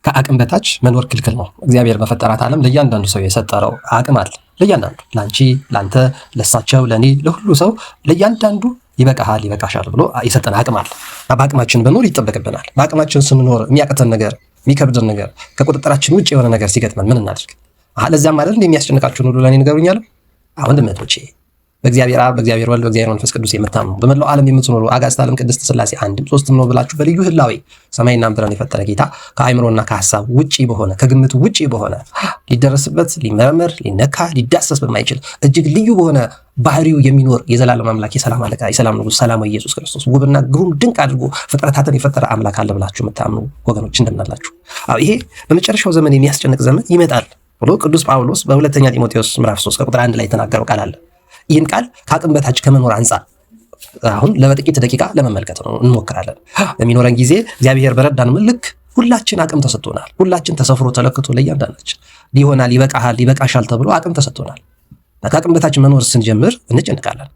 ከአቅም በታች መኖር ክልክል ነው። እግዚአብሔር በፈጠራት ዓለም ለእያንዳንዱ ሰው የሰጠረው አቅም አለ። ለእያንዳንዱ ለአንቺ፣ ለአንተ፣ ለሳቸው፣ ለእኔ፣ ለሁሉ ሰው ለእያንዳንዱ ይበቃሃል፣ ይበቃሻል ብሎ የሰጠን አቅም አለ። በአቅማችን መኖር ይጠበቅብናል። በአቅማችን ስንኖር የሚያቅተን ነገር፣ የሚከብደን ነገር፣ ከቁጥጥራችን ውጭ የሆነ ነገር ሲገጥመን ምን እናድርግ? ለዚያም ማለት የሚያስጨንቃችሁን ሁሉ ለእኔ ንገሩኛል። ወንድሞቼ በእግዚአብሔር አብ፣ በእግዚአብሔር ወልድ፣ በእግዚአብሔር መንፈስ ቅዱስ የምታምኑ በመላው ዓለም የምትኖሩ አጋዕዝተ ዓለም ቅድስት ሥላሴ አንድም ሦስትም ነው ብላችሁ በልዩ ህላዌ ሰማይና ምድርን የፈጠረ ጌታ ከአእምሮና ከሐሳብ ውጪ በሆነ ከግምት ውጪ በሆነ ሊደረስበት፣ ሊመረመር፣ ሊነካ፣ ሊዳሰስ በማይችል እጅግ ልዩ በሆነ ባህሪው የሚኖር የዘላለም አምላክ የሰላም አለቃ የሰላም ንጉሥ ሰላማዊ ኢየሱስ ክርስቶስ ውብና ግሩም ድንቅ አድርጎ ፍጥረታትን የፈጠረ አምላክ አለ ብላችሁ የምታምኑ ወገኖች እንደምናላችሁ። ይሄ በመጨረሻው ዘመን የሚያስጨንቅ ዘመን ይመጣል ብሎ ቅዱስ ጳውሎስ በሁለተኛ ጢሞቴዎስ ምዕራፍ 3 ከቁጥር 1 ላይ የተናገረው ቃል አለ። ይህን ቃል ከአቅም በታች ከመኖር አንጻር አሁን ለጥቂት ደቂቃ ለመመልከት ነው እንሞክራለን። በሚኖረን ጊዜ እግዚአብሔር በረዳን ልክ ሁላችን አቅም ተሰጥቶናል። ሁላችን ተሰፍሮ ተለክቶ ለእያንዳንዳችን ሊሆናል፣ ይበቃሃል፣ ይበቃሻል ተብሎ አቅም ተሰጥቶናል። ከአቅም በታች መኖር ስንጀምር እንጨንቃለን።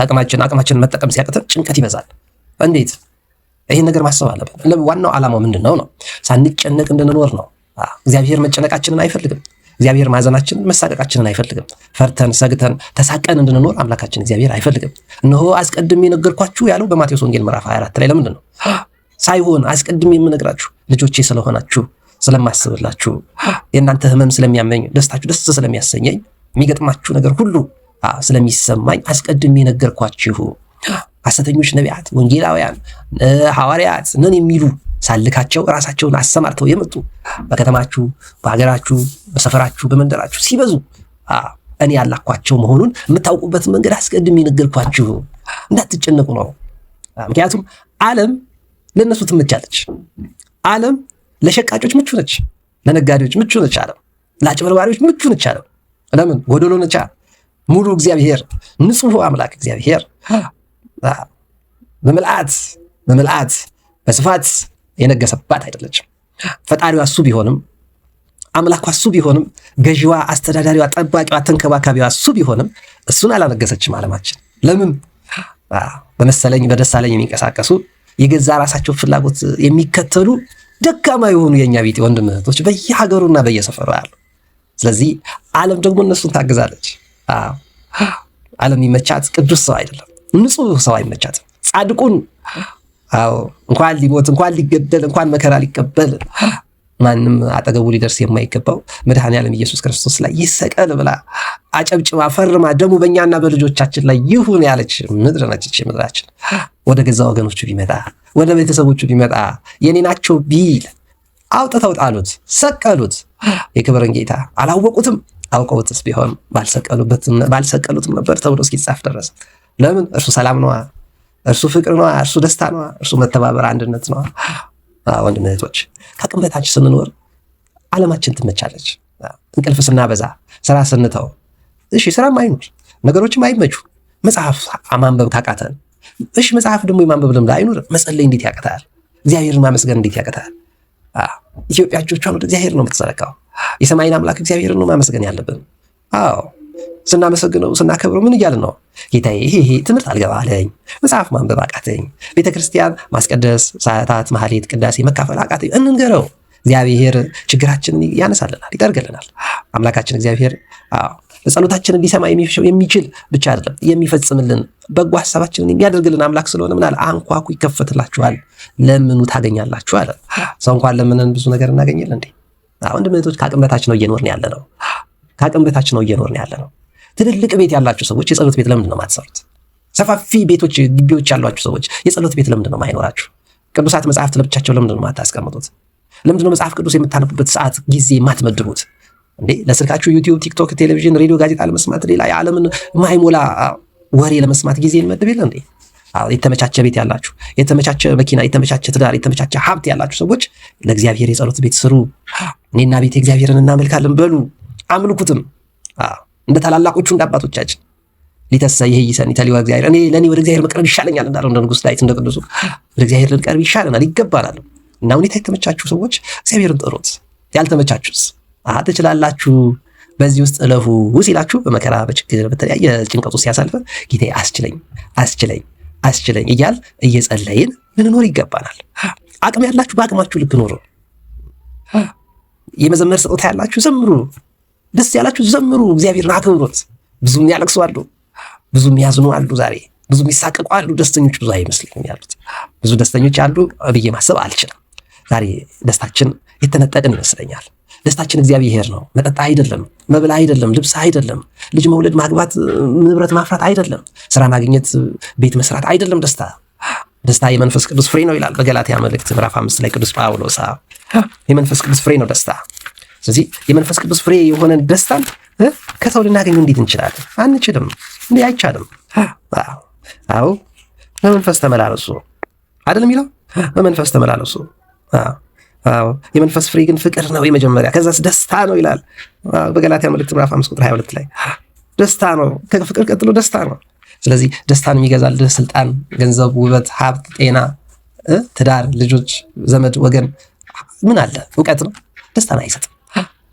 አቅማችን መጠቀም ሲያቅተን ጭንቀት ይበዛል። እንዴት? ይህን ነገር ማሰብ አለብን። ዋናው ዓላማው ምንድን ነው? ሳንጨነቅ እንድንኖር ነው። እግዚአብሔር መጨነቃችንን አይፈልግም። እግዚአብሔር ማዘናችንን መሳቀቃችንን አይፈልግም። ፈርተን ሰግተን ተሳቀን እንድንኖር አምላካችን እግዚአብሔር አይፈልግም። እነሆ አስቀድሜ ነገርኳችሁ ያለው በማቴዎስ ወንጌል ምዕራፍ 24 ላይ ለምንድን ነው? ሳይሆን አስቀድሜ የምነግራችሁ ልጆቼ ስለሆናችሁ፣ ስለማስብላችሁ፣ የእናንተ ሕመም ስለሚያመኝ፣ ደስታችሁ ደስ ስለሚያሰኘኝ፣ የሚገጥማችሁ ነገር ሁሉ ስለሚሰማኝ አስቀድሜ ነገርኳችሁ። ሐሰተኞች ነቢያት፣ ወንጌላውያን፣ ሐዋርያት ነን የሚሉ ሳልካቸው ራሳቸውን አሰማርተው የመጡ በከተማችሁ፣ በሀገራችሁ፣ በሰፈራችሁ፣ በመንደራችሁ ሲበዙ እኔ ያላኳቸው መሆኑን የምታውቁበት መንገድ አስቀድሜ ነገርኳችሁ። እንዳትጨነቁ ነው። ምክንያቱም ዓለም ለእነሱ ትመቻለች። ዓለም ለሸቃጮች ምቹ ነች፣ ለነጋዴዎች ምቹ ነች። ዓለም ለአጭበርባሪዎች ምቹ ነች። ዓለም ለምን? ጎደሎ ነቻ። ሙሉ እግዚአብሔር ንጹሕ አምላክ እግዚአብሔር በምልአት በስፋት የነገሰባት አይደለችም። ፈጣሪዋ እሱ ቢሆንም፣ አምላኳ እሱ ቢሆንም፣ ገዢዋ፣ አስተዳዳሪዋ፣ ጠባቂዋ፣ ተንከባካቢዋ እሱ ቢሆንም እሱን አላነገሰችም ዓለማችን። ለምን? በመሰለኝ በደሳለኝ የሚንቀሳቀሱ የገዛ ራሳቸው ፍላጎት የሚከተሉ ደካማ የሆኑ የእኛ ቤት ወንድም እህቶች በየሀገሩና በየሰፈሩ ያሉ። ስለዚህ ዓለም ደግሞ እነሱን ታግዛለች። ዓለም የሚመቻት ቅዱስ ሰው አይደለም፣ ንጹሕ ሰው አይመቻትም። ጻድቁን እንኳን ሊሞት እንኳን ሊገደል እንኳን መከራ ሊቀበል ማንም አጠገቡ ሊደርስ የማይገባው መድኃኔዓለም ኢየሱስ ክርስቶስ ላይ ይሰቀል ብላ አጨብጭባ ፈርማ ደሙ በእኛና በልጆቻችን ላይ ይሁን ያለች ምድር ነች። ምድራችን ወደ ገዛ ወገኖቹ ቢመጣ ወደ ቤተሰቦቹ ቢመጣ የኔ ናቸው ቢል አውጥተው ጣሉት፣ ሰቀሉት። የክብርን ጌታ አላወቁትም። አውቀውትስ ቢሆን ባልሰቀሉትም ነበር ተብሎ እስኪጻፍ ድረስ። ለምን? እርሱ ሰላም ነዋ፣ እርሱ ፍቅር ነዋ፣ እርሱ ደስታ ነዋ፣ እርሱ መተባበር አንድነት ነዋ። ወንድም እህቶች፣ ከአቅም በታች ስንኖር ዓለማችን ትመቻለች። እንቅልፍ ስናበዛ፣ ስራ ስንተው፣ እሺ ስራም አይኖር፣ ነገሮችም አይመቹ፣ መጽሐፍ ማንበብ ካቃተን፣ እሺ መጽሐፍ ደግሞ የማንበብ ልምድ አይኖር፣ መጸለይ እንዴት ያቅታል? እግዚአብሔርን ማመስገን እንዴት ያቅታል? ኢትዮጵያ እጆቿን ወደ እግዚአብሔር ነው የምትዘረጋው። የሰማይን አምላክ እግዚአብሔርን ነው ማመስገን ያለብን። አዎ ስናመሰግነው ስናከብረው ምን እያልን ነው? ጌታዬ ይሄ ትምህርት አልገባ አለኝ፣ መጽሐፍ ማንበብ አቃተኝ፣ ቤተክርስቲያን ማስቀደስ፣ ሰዓታት፣ ማህሌት፣ ቅዳሴ መካፈል አቃተኝ እንንገረው። እግዚአብሔር ችግራችንን ያነሳልናል፣ ይጠርግልናል። አምላካችን እግዚአብሔር ለጸሎታችንን ሊሰማ የሚችል ብቻ አይደለም የሚፈጽምልን፣ በጎ ሐሳባችንን የሚያደርግልን አምላክ ስለሆነ ምናል አንኳኩ ይከፈትላችኋል፣ ለምኑ ታገኛላችሁ አለ። ሰው እንኳን ለምንን ብዙ ነገር እናገኛለን እንዴ? ወንድም እህቶች፣ ከአቅም በታች ነው እየኖርን ያለ ነው። ከአቅም በታች ነው እየኖርን ያለ ነው። ትልልቅ ቤት ያላችሁ ሰዎች የጸሎት ቤት ለምንድን ነው የማትሰሩት? ሰፋፊ ቤቶች፣ ግቢዎች ያሏችሁ ሰዎች የጸሎት ቤት ለምንድን ነው የማይኖራችሁ? ቅዱሳት መጽሐፍት ለብቻቸው ለምንድን ነው የማታስቀምጡት? ለምንድን ነው መጽሐፍ ቅዱስ የምታነቡበት ሰዓት ጊዜ የማትመድቡት? እንዴ ለስልካችሁ ዩቲዩብ፣ ቲክቶክ፣ ቴሌቪዥን፣ ሬዲዮ፣ ጋዜጣ ለመስማት ሌላ የዓለምን ማይሞላ ወሬ ለመስማት ጊዜ እንመድብ የለ እንዴ? የተመቻቸ ቤት ያላችሁ፣ የተመቻቸ መኪና፣ የተመቻቸ ትዳር፣ የተመቻቸ ሀብት ያላችሁ ሰዎች ለእግዚአብሔር የጸሎት ቤት ስሩ። እኔና ቤቴ እግዚአብሔርን እናመልካለን በሉ፣ አምልኩትም። እንደ ታላላቆቹ እንደ አባቶቻችን ሊተሰ ይሄይሰን ይተሊዋ እግዚአብሔር ለእኔ ወደ እግዚአብሔር መቅረብ ይሻለኛል እንዳለው እንደ ንጉሥ ዳዊት እንደ ቅዱሱ ወደ እግዚአብሔር ልንቀርብ ይሻለናል፣ ይገባናል። እና ሁኔታ የተመቻችሁ ሰዎች እግዚአብሔርን ጥሩት። ያልተመቻችሁስ ትችላላችሁ፣ በዚህ ውስጥ እለፉ ሲላችሁ በመከራ በችግር በተለያየ ጭንቀቱ ሲያሳልፈ ጌታዬ አስችለኝ እያል እየጸለይን ልንኖር ይገባናል። አቅም ያላችሁ በአቅማችሁ ልክ ኖሩ። የመዘመር ስጦታ ያላችሁ ዘምሩ፣ ደስ ያላችሁ ዘምሩ፣ እግዚአብሔርን አክብሩት። ብዙ የሚያለቅሱ አሉ፣ ብዙ የሚያዝኑ አሉ፣ ዛሬ ብዙ የሚሳቀቁ አሉ። ደስተኞች ብዙ አይመስልኝም ያሉት። ብዙ ደስተኞች አሉ ብዬ ማሰብ አልችልም። ዛሬ ደስታችን የተነጠቅን ይመስለኛል። ደስታችን እግዚአብሔር ነው። መጠጥ አይደለም፣ መብል አይደለም፣ ልብስ አይደለም፣ ልጅ መውለድ፣ ማግባት፣ ንብረት ማፍራት አይደለም፣ ስራ ማግኘት፣ ቤት መስራት አይደለም። ደስታ የመንፈስ ቅዱስ ፍሬ ነው ይላል በገላትያ መልእክት ምዕራፍ 5 ላይ ቅዱስ ጳውሎስ። የመንፈስ ቅዱስ ፍሬ ነው ደስታ። ስለዚህ የመንፈስ ቅዱስ ፍሬ የሆነን ደስታን ከሰው ልናገኘው እንዴት እንችላለን? አንችልም። እንዴ አይቻልም። አዎ በመንፈስ ተመላለሱ አይደለም የሚለው? በመንፈስ ተመላለሱ። አዎ የመንፈስ ፍሬ ግን ፍቅር ነው የመጀመሪያ፣ ከዛስ ደስታ ነው ይላል በገላትያ መልእክት ምዕራፍ 5 ቁጥር 22 ላይ። ደስታ ነው፣ ከፍቅር ቀጥሎ ደስታ ነው። ስለዚህ ደስታን የሚገዛልህ ስልጣን፣ ገንዘብ፣ ውበት፣ ሀብት፣ ጤና፣ ትዳር፣ ልጆች፣ ዘመድ፣ ወገን ምን አለ? እውቀት ነው። ደስታን አይሰጥም።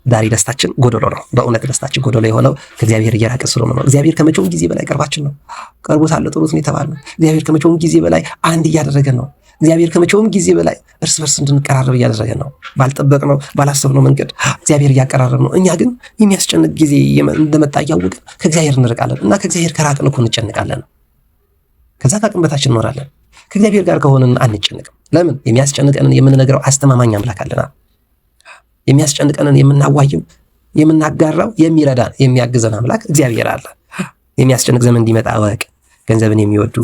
ዛሬ ደስታችን ጎደሎ ነው። በእውነት ደስታችን ጎደሎ የሆነው ከእግዚአብሔር እየራቀ ስለሆነ ነው። እግዚአብሔር ከመቼውም ጊዜ በላይ ቅርባችን ነው። ቀርቦ ሳለ ጥሩት ነው የተባልነው። እግዚአብሔር ከመቼውም ጊዜ በላይ አንድ እያደረገን ነው። እግዚአብሔር ከመቼውም ጊዜ በላይ እርስ በርስ እንድንቀራረብ እያደረገን ነው። ባልጠበቅነው ባላሰብነው መንገድ እግዚአብሔር እያቀራረብ ነው። እኛ ግን የሚያስጨንቅ ጊዜ እንደመጣ እያወቅን ከእግዚአብሔር እንርቃለን እና ከእግዚአብሔር ከራቅን እኮ እንጨንቃለን። ከዛ ከአቅም በታች እንኖራለን። ከእግዚአብሔር ጋር ከሆንን አንጨንቅም። ለምን? የሚያስጨንቀንን የምንነግረው አስተማማኝ አምላክ አለና። የሚያስጨንቀንን የምናዋየው የምናጋራው የሚረዳን የሚያግዘን አምላክ እግዚአብሔር አለ። የሚያስጨንቅ ዘመን እንዲመጣ እወቅ። ገንዘብን የሚወዱ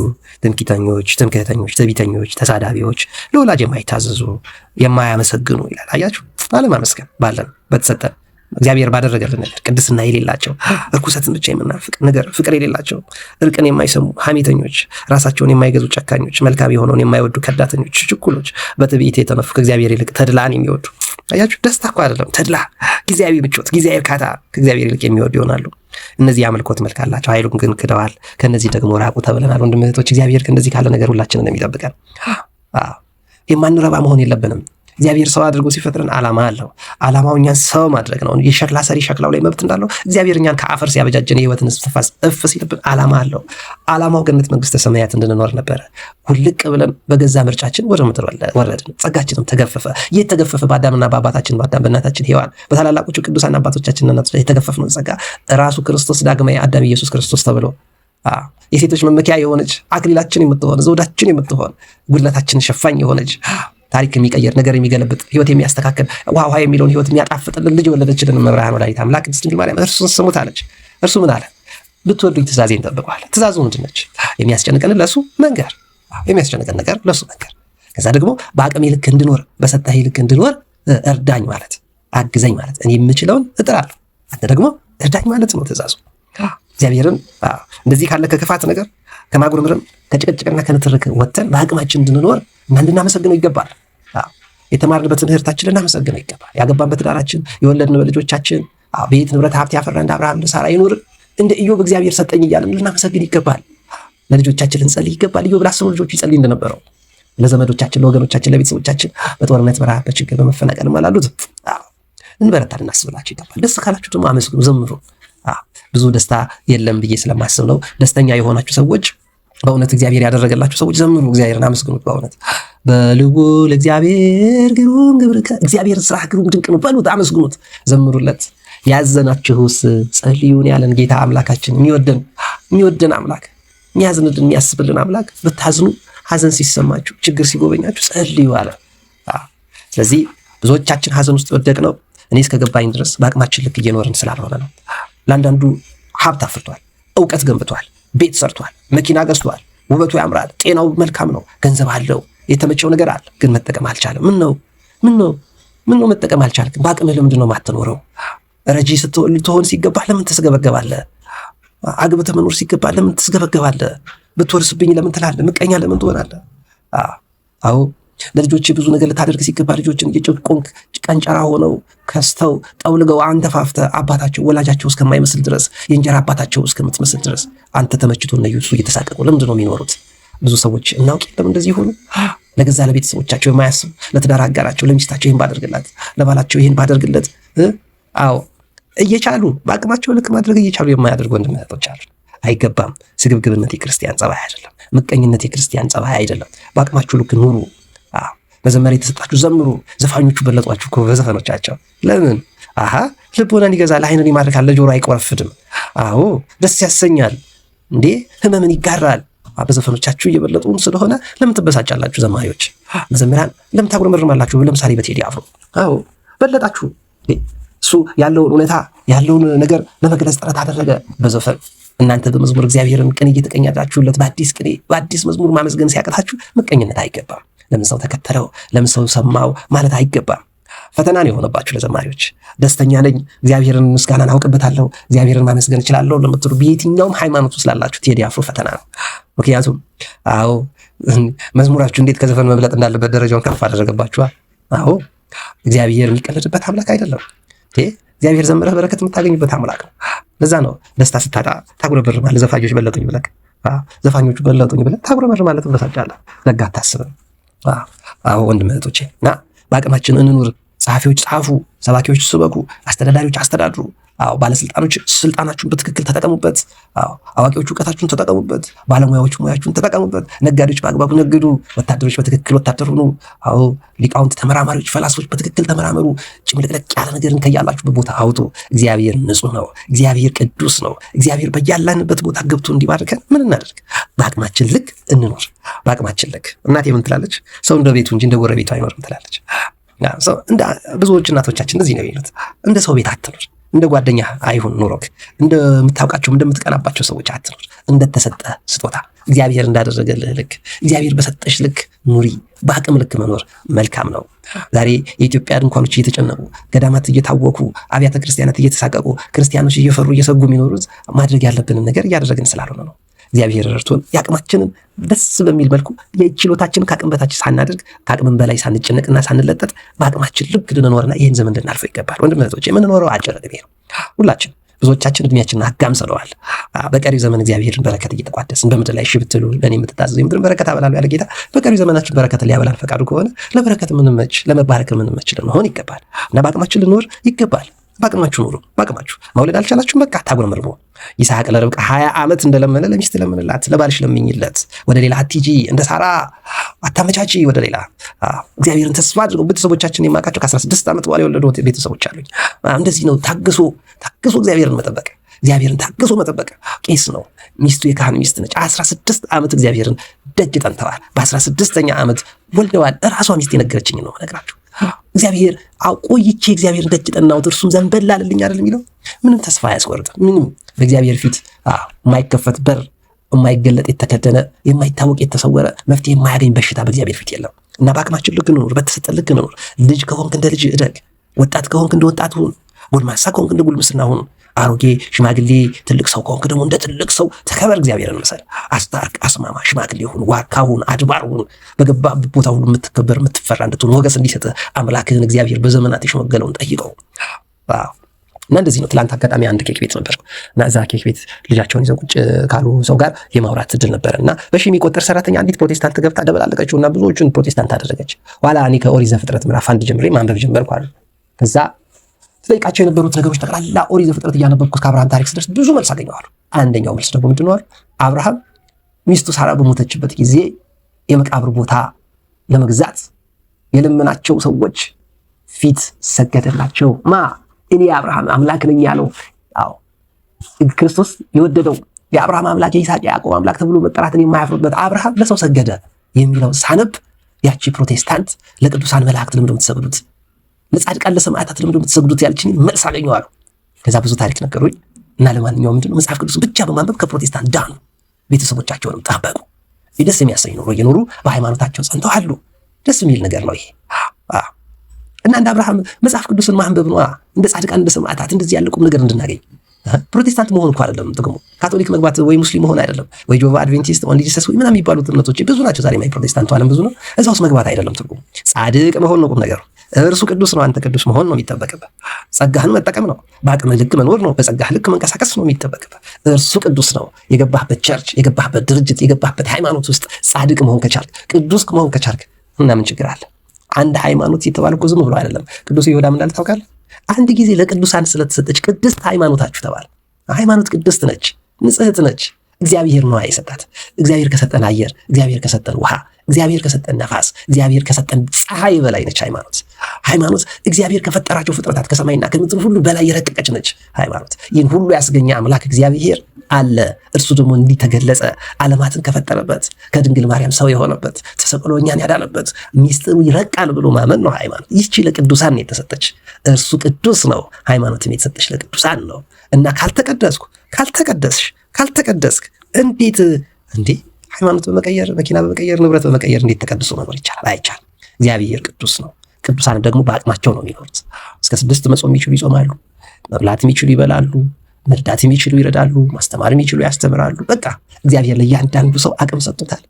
ትምክህተኞች፣ ትዕቢተኞች፣ ተሳዳቢዎች፣ ለወላጅ የማይታዘዙ የማያመሰግኑ ይላል። አያችሁ፣ አለማመስገን ባለን በተሰጠን እግዚአብሔር ባደረገልን ነገር ቅድስና የሌላቸው፣ እርኩሰትን ብቻ የምናፍቅ ነገር ፍቅር የሌላቸው፣ እርቅን የማይሰሙ ሐሜተኞች፣ ራሳቸውን የማይገዙ ጨካኞች፣ መልካም የሆነውን የማይወዱ ከዳተኞች፣ ችኩሎች፣ በትዕቢት የተነፉ ከእግዚአብሔር ይልቅ ተድላን የሚወዱ። አያችሁ፣ ደስታ እኮ አይደለም ተድላ፣ ጊዜያዊ ምቾት፣ ጊዜያዊ እርካታ ከእግዚአብሔር ይልቅ የሚወዱ ይሆናሉ። እነዚህ የአምልኮት መልክ አላቸው፣ ኃይሉን ግን ክደዋል። ከነዚህ ደግሞ ራቁ ተብለናል። ወንድም እህቶች፣ እግዚአብሔር ከእንደዚህ ካለ ነገር ሁላችንን ነው የሚጠብቀን። የማንረባ መሆን የለብንም። እግዚአብሔር ሰው አድርጎ ሲፈጥረን ዓላማ አለው። ዓላማው እኛን ሰው ማድረግ ነው። የሸክላ ሰሪ ሸክላው ላይ መብት እንዳለው እግዚአብሔር እኛን ከአፈር ሲያበጃጀን የህይወትን እስትንፋስ እፍ ሲልብን ዓላማ አለው። ዓላማው ገነት መንግስተ ሰማያት እንድንኖር ነበረ። ሁልቅ ብለን በገዛ ምርጫችን ወደ ምድር ወረድን። ጸጋችንም ተገፈፈ። ይህ ተገፈፈ በአዳምና በአባታችን በአዳም በእናታችን ሔዋን በታላላቆቹ ቅዱሳን አባቶቻችንና እናቶቻችን የተገፈፍነው ጸጋ ራሱ ክርስቶስ ዳግማዊ አዳም ኢየሱስ ክርስቶስ ተብሎ የሴቶች መመኪያ የሆነች አክሊላችን የምትሆን ዘውዳችን የምትሆን ጉድለታችን ሸፋኝ የሆነች ታሪክ የሚቀየር ነገር የሚገለብጥ ህይወት የሚያስተካክል ውሃ የሚለውን ህይወት የሚያጣፍጥልን ልጅ የወለደችልን መብርሃን ወላዲተ አምላክ ቅድስት ድንግል ማርያም እርሱን ስሙት አለች። እርሱ ምን አለ? ብትወዱኝ ትእዛዜን ጠብቁ አለ። ትእዛዙ ምንድን ነች? የሚያስጨንቀን ለሱ መንገር፣ የሚያስጨንቀን ነገር ለሱ መንገር። ከዛ ደግሞ በአቅሜ ልክ እንድኖር በሰጠህ ልክ እንድኖር እርዳኝ ማለት አግዘኝ ማለት እኔ የምችለውን እጥራለሁ፣ አንተ ደግሞ እርዳኝ ማለት ነው ትእዛዙ። እግዚአብሔርን እንደዚህ ካለ ከክፋት ነገር ከማጉረምረም ከጭቅጭቅና ከንትርክ ወጥተን በአቅማችን እንድንኖር እና እንድናመሰግነው ይገባል። የተማርንበትን ትምህርታችን ልናመሰግነው ይገባል። ያገባን በትዳራችን የወለድን በልጆቻችን ቤት ንብረት ሀብት ያፈራ እንደ አብርሃም እንደ ሳራ ይኑር እንደ ኢዮብ እግዚአብሔር ሰጠኝ እያለን ልናመሰግን ይገባል። ለልጆቻችን ልንጸልይ ይገባል። ኢዮብ ለ10 ልጆቹ ይጸልይ እንደነበረው ለዘመዶቻችን፣ ለወገኖቻችን፣ ለቤተሰቦቻችን በጦርነት በረሃብ በችግር በመፈናቀል ማላሉት እንበረታ ልናስብላቸው ይገባል። ደስ ካላችሁ ደግሞ አመስግኑ፣ ዘምሩ። ብዙ ደስታ የለም ብዬ ስለማስብ ነው። ደስተኛ የሆናችሁ ሰዎች በእውነት እግዚአብሔር ያደረገላችሁ ሰዎች ዘምሩ፣ እግዚአብሔርን አመስግኑት። በእውነት በልዑ ለእግዚአብሔር ግሩም ግብርከ፣ እግዚአብሔር ስራ ግሩም ድንቅ ነው በሉት፣ አመስግኑት፣ ዘምሩለት። ያዘናችሁስ ጸልዩን ያለን ጌታ አምላካችን የሚወደን አምላክ የሚያዝንልን የሚያስብልን አምላክ ብታዝኑ፣ ሀዘን ሲሰማችሁ፣ ችግር ሲጎበኛችሁ ጸልዩ አለ። ስለዚህ ብዙዎቻችን ሀዘን ውስጥ የወደቅነው እኔ እስከገባኝ ድረስ በአቅማችን ልክ እየኖርን ስላልሆነ ነው። ለአንዳንዱ ሀብት አፍርቷል፣ እውቀት ገንብቷል፣ ቤት ሰርቷል፣ መኪና ገዝቷል፣ ውበቱ ያምራል፣ ጤናው መልካም ነው፣ ገንዘብ አለው፣ የተመቸው ነገር አለ፣ ግን መጠቀም አልቻለም። ምን ነው መጠቀም አልቻልክም? በአቅምህ ለምንድን ነው የማትኖረው? ረጂ ስትሆን ሲገባ ለምን ትስገበገባለህ? አግብተህ መኖር ሲገባ ለምን ትስገበገባለህ? ብትወርስብኝ ለምን ትላለህ? ምቀኛ ለምን ትሆናለህ? አዎ ለልጆች ብዙ ነገር ልታደርግ ሲገባ ልጆችን እየጨቆንክ ቀንጨራ ሆነው ከስተው ጠውልገው አንተፋፍተህ አባታቸው ወላጃቸው እስከማይመስል ድረስ የእንጀራ አባታቸው እስከምትመስል ድረስ አንተ ተመችቶ እነሱ እየተሳቀቁ ለምንድን ነው የሚኖሩት? ብዙ ሰዎች እናውቅ የለም እንደዚህ ሆኑ። ለገዛ ለቤተሰቦቻቸው የማያስቡ ለትዳር አጋራቸው ለሚስታቸው ይህን ባደርግላት ለባላቸው ይህን ባደርግለት አዎ እየቻሉ በአቅማቸው ልክ ማድረግ እየቻሉ የማያደርጉ ወንድሞች አሉ። አይገባም። ስግብግብነት የክርስቲያን ጸባይ አይደለም። ምቀኝነት የክርስቲያን ጸባይ አይደለም። በአቅማችሁ ልክ ኑሩ። መዘመር የተሰጣችሁ ዘምሩ። ዘፋኞቹ በለጧችሁ እኮ በዘፈኖቻቸው። ለምን? ልቦናን ይገዛል፣ ዓይንን ይማርካል፣ ለጆሮ አይቆረፍድም። አዎ ደስ ያሰኛል እንዴ! ህመምን ይጋራል። በዘፈኖቻችሁ እየበለጡን ስለሆነ ለምን ትበሳጫላችሁ? ዘማሪዎች፣ መዘምራን ለምን ታጉረመርማላችሁ? ለምሳሌ በቴዲ አፍሮ አዎ በለጣችሁ። እሱ ያለውን እውነታ ያለውን ነገር ለመግለጽ ጥረት አደረገ በዘፈን። እናንተ በመዝሙር እግዚአብሔርን ቅኔ እየተቀኛላችሁለት በአዲስ ቅኔ በአዲስ መዝሙር ማመስገን ሲያቅታችሁ ምቀኝነት አይገባም። ለምን ሰው ተከተለው፣ ለምን ሰው ሰማው ማለት አይገባም። ፈተና ነው የሆነባችሁ ለዘማሪዎች። ደስተኛ ነኝ፣ እግዚአብሔርን ምስጋናን አውቅበታለሁ፣ እግዚአብሔርን ማመስገን እችላለሁ ለምትሉ በየትኛውም ሃይማኖት ውስጥ ላላችሁ ቴዲ አፍሮ ፈተና ነው። ምክንያቱም አዎ መዝሙራችሁ እንዴት ከዘፈን መብለጥ እንዳለበት ደረጃውን ከፍ አደረገባችኋል። አዎ እግዚአብሔር የሚቀለድበት አምላክ አይደለም። እግዚአብሔር ዘምረህ በረከት የምታገኝበት አምላክ ነው። ለዛ ነው ደስታ ስታጣ ታጉረመርማለህ። ዘፋኞች በለጡኝ ብለህ ዘፋኞቹ በለጡኝ ብለህ ታጉረመርማለህ፣ ትበሳጫለህ። ዘጋ አታስብም። አዎ ወንድም እህቶቼ፣ እና በአቅማችን እንኑር። ጸሐፊዎች ጻፉ፣ ሰባኪዎች ስበኩ፣ አስተዳዳሪዎች አስተዳድሩ። አዎ ባለስልጣኖች ስልጣናችሁን በትክክል ተጠቀሙበት። አዎ አዋቂዎች እውቀታችሁን ተጠቀሙበት። ባለሙያዎች ሙያችሁን ተጠቀሙበት። ነጋዴዎች በአግባቡ ነግዱ። ወታደሮች በትክክል ወታደር ሁኑ። አዎ ሊቃውንት፣ ተመራማሪዎች፣ ፈላስፎች በትክክል ተመራመሩ። ጭምልቅልቅ ያለ ነገርን ከያላችሁበት ቦታ አውጡ። እግዚአብሔር ንጹህ ነው። እግዚአብሔር ቅዱስ ነው። እግዚአብሔር በያላንበት ቦታ ገብቶ እንዲባርከን ምን እናደርግ? በአቅማችን ልክ እንኖር። በአቅማችን ልክ። እናቴ ምን ትላለች? ሰው እንደ ቤቱ እንጂ እንደ ጎረቤቱ አይኖርም ትላለች። ብዙዎች እናቶቻችን እንደዚህ ነው የሚሉት። እንደ ሰው ቤት አትኖር፣ እንደ ጓደኛ አይሁን ኑሮክ፣ እንደምታውቃቸው እንደምትቀናባቸው ሰዎች አትኖር። እንደተሰጠ ስጦታ እግዚአብሔር እንዳደረገልህ ልክ፣ እግዚአብሔር በሰጠሽ ልክ ኑሪ። በአቅም ልክ መኖር መልካም ነው። ዛሬ የኢትዮጵያ ድንኳኖች እየተጨነቁ፣ ገዳማት እየታወኩ፣ አብያተ ክርስቲያናት እየተሳቀቁ፣ ክርስቲያኖች እየፈሩ እየሰጉ የሚኖሩት ማድረግ ያለብንን ነገር እያደረግን ስላልሆነ ነው። እግዚአብሔር ረድቶን የአቅማችንን ደስ በሚል መልኩ የችሎታችንን ከአቅም በታች ሳናደርግ ከአቅምን በላይ ሳንጨነቅና ሳንለጠጥ በአቅማችን ልክ ልንኖርና ይህን ዘመን እንድናልፈው ይገባል። ወንድም እህቶቼ፣ የምንኖረው አጭር ዕድሜ ነው። ሁላችን ብዙዎቻችን እድሜያችንን አጋምሰለዋል። በቀሪው ዘመን እግዚአብሔርን በረከት እየተቋደስን በምድር ላይ እሺ ብትሉ ለእኔ የምትታዘዙ የምድርን በረከት አበላለሁ ያለ ጌታ በቀሪው ዘመናችን በረከት ሊያበላን ፈቃዱ ከሆነ ለበረከት ምንመች ለመባረክ ምንመች ልንሆን ይገባል እና በአቅማችን ልንኖር ይገባል። በአቅማችሁ ኑሩ። በአቅማችሁ መውለድ አልቻላችሁም፣ በቃ ታጉረምርሙ። ይስሐቅ ለርብቃ 20 ዓመት እንደለመነ ለሚስት ለምንላት፣ ለባልሽ ለምኝለት፣ ወደ ሌላ አትሂጂ፣ እንደ ሳራ አታመቻቺ ወደ ሌላ። እግዚአብሔርን ተስፋ አድርገው ቤተሰቦቻችን የማውቃቸው ከ16 ዓመት በኋላ የወለዱ ቤተሰቦች አሉኝ። እንደዚህ ነው ታግሶ እግዚአብሔርን መጠበቅ፣ እግዚአብሔርን ታግሶ መጠበቅ። ቄስ ነው፣ ሚስቱ የካህን ሚስት ነች። 16 ዓመት እግዚአብሔርን ደጅ ጠንተዋል። በ16ኛ ዓመት ወልደዋል። እራሷ ሚስት የነገረችኝ ነው ነግራችሁ። እግዚአብሔር ቆይቼ እግዚአብሔርን ደጅ ጠናሁት እርሱም ዘንበል አለልኝ አይደል የሚለው። ምንም ተስፋ አያስቆርጥም። ምንም በእግዚአብሔር ፊት የማይከፈት በር፣ የማይገለጥ የተከደነ፣ የማይታወቅ የተሰወረ፣ መፍትሄ የማያገኝ በሽታ በእግዚአብሔር ፊት የለም እና በአቅማችን ልክ እንኑር፣ በተሰጠን ልክ እንኑር። ልጅ ከሆንክ እንደ ልጅ እደግ፣ ወጣት ከሆንክ እንደ ወጣት ሁን፣ ጎልማሳ ከሆንክ እንደ ጉልምስና ሁን፣ አሮጌ ሽማግሌ ትልቅ ሰው ከሆንክ ደግሞ እንደ ትልቅ ሰው ተከበር። እግዚአብሔርን መሰል፣ አስታርቅ፣ አስማማ፣ ሽማግሌ ሁን፣ ዋርካ ሁን፣ አድባር ሁን። በገባበት ቦታ ሁሉ የምትከበር የምትፈራ እንድትሆን ሞገስ እንዲሰጥ አምላክህን እግዚአብሔር በዘመናት የሸመገለውን ጠይቀው። እና እንደዚህ ነው። ትላንት አጋጣሚ አንድ ኬክ ቤት ነበር እና እዛ ኬክ ቤት ልጃቸውን ይዘው ቁጭ ካሉ ሰው ጋር የማውራት እድል ነበር እና በሺ የሚቆጠር ሰራተኛ አንዲት ፕሮቴስታንት ገብታ ደበላለቀችው እና ብዙዎቹን ፕሮቴስታንት አደረገች። ኋላ እኔ ከኦሪት ዘፍጥረት ምዕራፍ 1 ጀምሬ ማንበብ ጀመርኩ አሉ። ከዛ ትጠይቃቸው የነበሩት ነገሮች ጠቅላላ ኦሪት ዘፍጥረት እያነበብኩ ከአብርሃም ታሪክ ስደርስ ብዙ መልስ አገኘዋለሁ። አንደኛው መልስ ደግሞ ምንድን ነው አሉ? አብርሃም ሚስቱ ሳራ በሞተችበት ጊዜ የመቃብር ቦታ ለመግዛት የለመናቸው ሰዎች ፊት ሰገደላቸው። እኔ የአብርሃም አምላክ ነኝ ያለው ክርስቶስ የወደደው የአብርሃም አምላክ የይስሐቅ የያዕቆብ አምላክ ተብሎ መጠራትን የማያፍሩበት አብርሃም ለሰው ሰገደ የሚለው ሳነብ ያቺ ፕሮቴስታንት ለቅዱሳን መላእክት ለምንድነው የምትሰግዱት? ለጻድቃን ለሰማዕታት ለምንድነው የምትሰግዱት? ያልችኝ መልስ አገኘዋለሁ። ከዛ ብዙ ታሪክ ነገሩኝ እና ለማንኛውም ምንድነው መጽሐፍ ቅዱስን ብቻ በማንበብ ከፕሮቴስታንት ዳኑ፣ ቤተሰቦቻቸውንም ጠበቁ። ደስ የሚያሰኝ ኑሮ እየኖሩ በሃይማኖታቸው ጸንተው አሉ። ደስ የሚል ነገር ነው ይሄ። እና እንደ አብርሃም መጽሐፍ ቅዱስን ማንበብ ነው፣ እንደ ጻድቃን እንደ ሰማዕታት እንደዚህ ያለ ቁም ነገር እንድናገኝ። ፕሮቴስታንት መሆን እኮ አይደለም ጥቅሙ፣ ካቶሊክ መግባት ወይ ሙስሊም መሆን አይደለም፣ ወይ ጆቫ አድቬንቲስት ኦንሊ ጂሰስ ወይ ምናምን የሚባሉት እምነቶች ብዙ ናቸው። ዛሬ ማይ ፕሮቴስታንቱ ዓለም ብዙ ነው። እዛ ውስጥ መግባት አይደለም ጥቅሙ፣ ጻድቅ መሆን ነው ቁም ነገሩ። እርሱ ቅዱስ ነው፣ አንተ ቅዱስ መሆን ነው የሚጠበቅበት። ጸጋህን መጠቀም ነው፣ በአቅም ልክ መኖር ነው፣ በጸጋህ ልክ መንቀሳቀስ ነው የሚጠበቅበት። እርሱ ቅዱስ ነው። የገባህበት ቸርች፣ የገባህበት ድርጅት፣ የገባህበት ሃይማኖት ውስጥ ጻድቅ መሆን ከቻልክ፣ ቅዱስ መሆን ከቻልክ እና ምን ችግር አለ? አንድ ሃይማኖት የተባለ እኮ ዝም ብሎ አይደለም። ቅዱስ ይሁዳ ምን እንዳለ ታውቃለህ? አንድ ጊዜ ለቅዱሳን ስለተሰጠች ቅድስት ሃይማኖታችሁ ተባለ። ሃይማኖት ቅድስት ነች፣ ንጽሕት ነች። እግዚአብሔር ነው የሰጣት። እግዚአብሔር ከሰጠን አየር፣ እግዚአብሔር ከሰጠን ውሃ፣ እግዚአብሔር ከሰጠን ነፋስ፣ እግዚአብሔር ከሰጠን ፀሐይ በላይ ነች ሃይማኖት። ሃይማኖት እግዚአብሔር ከፈጠራቸው ፍጥረታት ከሰማይና ከምድር ሁሉ በላይ የረቀቀች ነች ሃይማኖት። ይህን ሁሉ ያስገኘ አምላክ እግዚአብሔር አለ። እርሱ ደግሞ እንዲህ ተገለጸ። ዓለማትን ከፈጠረበት ከድንግል ማርያም ሰው የሆነበት ተሰቅሎ እኛን ያዳነበት ሚስጥሩ ይረቃል ብሎ ማመን ነው ሃይማኖት። ይህቺ ለቅዱሳን ነው የተሰጠች። እርሱ ቅዱስ ነው። ሃይማኖትም የተሰጠች ለቅዱሳን ነው እና ካልተቀደስኩ፣ ካልተቀደስሽ፣ ካልተቀደስክ እንዴት ሃይማኖት በመቀየር መኪና በመቀየር ንብረት በመቀየር እንዴት ተቀድሶ መኖር ይቻላል? አይቻልም። እግዚአብሔር ቅዱስ ነው። ቅዱሳን ደግሞ በአቅማቸው ነው የሚኖሩት። እስከ 6 መጾም የሚችሉ ይጾማሉ፣ መብላት የሚችሉ ይበላሉ፣ መርዳት የሚችሉ ይረዳሉ፣ ማስተማር የሚችሉ ያስተምራሉ። በቃ እግዚአብሔር ለእያንዳንዱ ሰው አቅም ሰጥቶታል።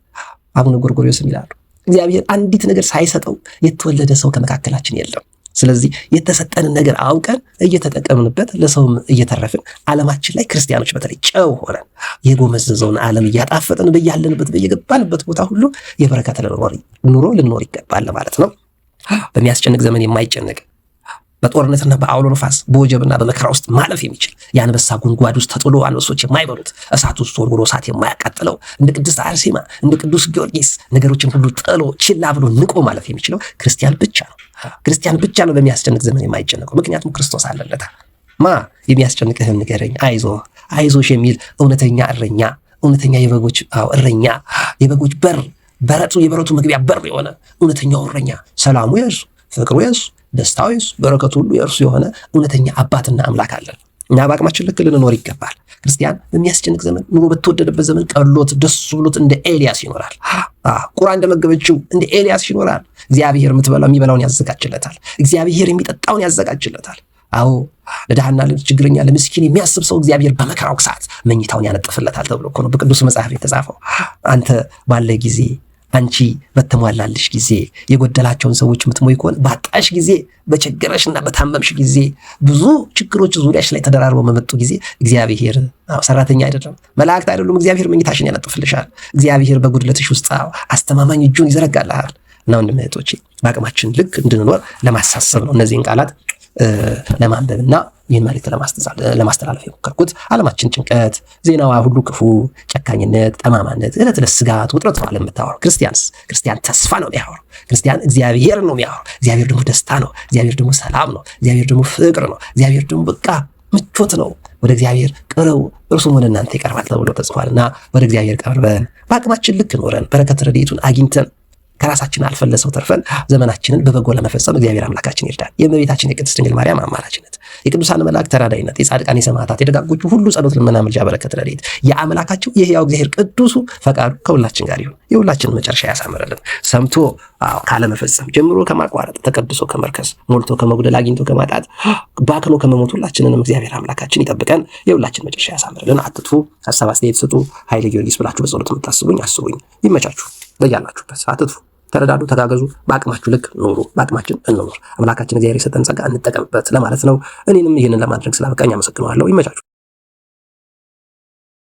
አቡነ ጎርጎርዮስም ይላሉ እግዚአብሔር አንዲት ነገር ሳይሰጠው የተወለደ ሰው ከመካከላችን የለም። ስለዚህ የተሰጠንን ነገር አውቀን እየተጠቀምንበት ለሰውም እየተረፍን ዓለማችን ላይ ክርስቲያኖች በተለይ ጨው ሆነን የጎመዘዘውን ዓለም እያጣፈጥን በያለንበት በየገባንበት ቦታ ሁሉ የበረከት ኑሮ ልንኖር ይገባል ማለት ነው። በሚያስጨንቅ ዘመን የማይጨነቅ በጦርነትና በአውሎ ነፋስ በወጀብና በመከራ ውስጥ ማለፍ የሚችል የአንበሳ ጉድጓድ ውስጥ ተጥሎ አንበሶች የማይበሉት እሳት ውስጥ ወርውሮ እሳት የማያቃጥለው እንደ ቅድስት አርሴማ እንደ ቅዱስ ጊዮርጊስ ነገሮችን ሁሉ ጥሎ ችላ ብሎ ንቆ ማለፍ የሚችለው ክርስቲያን ብቻ ነው። ክርስቲያን ብቻ ነው በሚያስጨንቅ ዘመን የማይጨነቀው። ምክንያቱም ክርስቶስ አለለታ። የሚያስጨንቅህን ንገረኝ፣ አይዞሽ የሚል እውነተኛ እረኛ፣ እውነተኛ የበጎች እረኛ፣ የበጎች የበረቱ መግቢያ በር የሆነ እውነተኛው እረኛ፣ ሰላሙ የእርሱ፣ ፍቅሩ የእርሱ፣ ደስታው የእርሱ፣ በረከቱ ሁሉ የእርሱ የሆነ እውነተኛ አባትና አምላክ አለን። እኛ በአቅማችን ልክ ልንኖር ይገባል። ክርስቲያን በሚያስጨንቅ ዘመን፣ ኑሮ በተወደደበት ዘመን ቀሎት ደስ ብሎት እንደ ኤልያስ ይኖራል። ቁራ እንደመገበችው እንደ ኤልያስ ይኖራል። እግዚአብሔር የሚበላውን ያዘጋጅለታል። እግዚአብሔር የሚጠጣውን ያዘጋጅለታል። አዎ ለድሃና ለችግረኛ ለምስኪን የሚያስብ ሰው እግዚአብሔር በመከራው ሰዓት መኝታውን ያነጥፍለታል ተብሎ እኮ ነው በቅዱስ መጽሐፍ የተጻፈው። አንተ ባለ ጊዜ፣ አንቺ በተሟላልሽ ጊዜ፣ የጎደላቸውን ሰዎች የምትሞይ ከሆነ ባጣሽ ጊዜ፣ በቸገረሽና በታመምሽ ጊዜ፣ ብዙ ችግሮች ዙሪያሽ ላይ ተደራርበው በመጡ ጊዜ እግዚአብሔር ሰራተኛ አይደለም፣ መላእክት አይደሉም። እግዚአብሔር መኝታሽን ያነጥፍልሻል። እግዚአብሔር በጉድለትሽ ውስጥ አስተማማኝ እጁን ይዘረጋልሃል። እና ወንድም እህቶቼ በአቅማችን ልክ እንድንኖር ለማሳሰብ ነው እነዚህን ቃላት ለማንበብና ይህን መልእክት ለማስተላለፍ የሞከርኩት። ዓለማችን ጭንቀት፣ ዜናዋ ሁሉ ክፉ፣ ጨካኝነት፣ ጠማማነት፣ ዕለት ዕለት ስጋት፣ ውጥረት ነው ዓለም የምታወራው። ክርስቲያን ተስፋ ነው የሚያወራው። ክርስቲያን እግዚአብሔር ነው የሚያወራው። እግዚአብሔር ደግሞ ደስታ ነው። እግዚአብሔር ደግሞ ሰላም ነው። እግዚአብሔር ደግሞ ፍቅር ነው። እግዚአብሔር ደግሞ በቃ ምቾት ነው። ወደ እግዚአብሔር ቅረቡ እርሱም ወደ እናንተ ይቀርባል ተብሎ ተጽፏልና ወደ እግዚአብሔር ቀርበን በአቅማችን ልክ ኖረን በረከት ረድኤቱን አግኝተን ከራሳችን አልፈን ለሰው ተርፈን ዘመናችንን በበጎ ለመፈጸም እግዚአብሔር አምላካችን ይርዳል። የእመቤታችን የቅድስት ድንግል ማርያም አማላጅነት፣ የቅዱሳን መላእክት ተራዳኢነት፣ የጻድቃን የሰማዕታት የደጋጎቹ ሁሉ ጸሎት፣ ልመና፣ ምልጃ፣ በረከት ረድኤት የአምላካቸው የሕያው እግዚአብሔር ቅዱሱ ፈቃዱ ከሁላችን ጋር ይሁን። የሁላችንን መጨረሻ ያሳምረልን። ሰምቶ ካለመፈጸም ጀምሮ ከማቋረጥ ተቀድሶ ከመርከስ ሞልቶ ከመጉደል አግኝቶ ከማጣት ባክኖ ከመሞት ሁላችንንም እግዚአብሔር አምላካችን ይጠብቀን። የሁላችን መጨረሻ ያሳምረልን። አትጥፉ። ሀሳብ አስተያየት ስጡ። ኃይለ ጊዮርጊስ ብላችሁ በጸሎት የምታስቡኝ አስቡኝ። ይመቻችሁ። በያላችሁበት አትጥፉ። ተረዳዱ፣ ተጋገዙ፣ በአቅማችሁ ልክ ኑሩ። በአቅማችን እንኑር። አምላካችን እግዚአብሔር የሰጠን ጸጋ እንጠቀምበት ለማለት ነው። እኔንም ይህንን ለማድረግ ስላበቃኝ አመሰግነዋለሁ። ይመቻችሁ።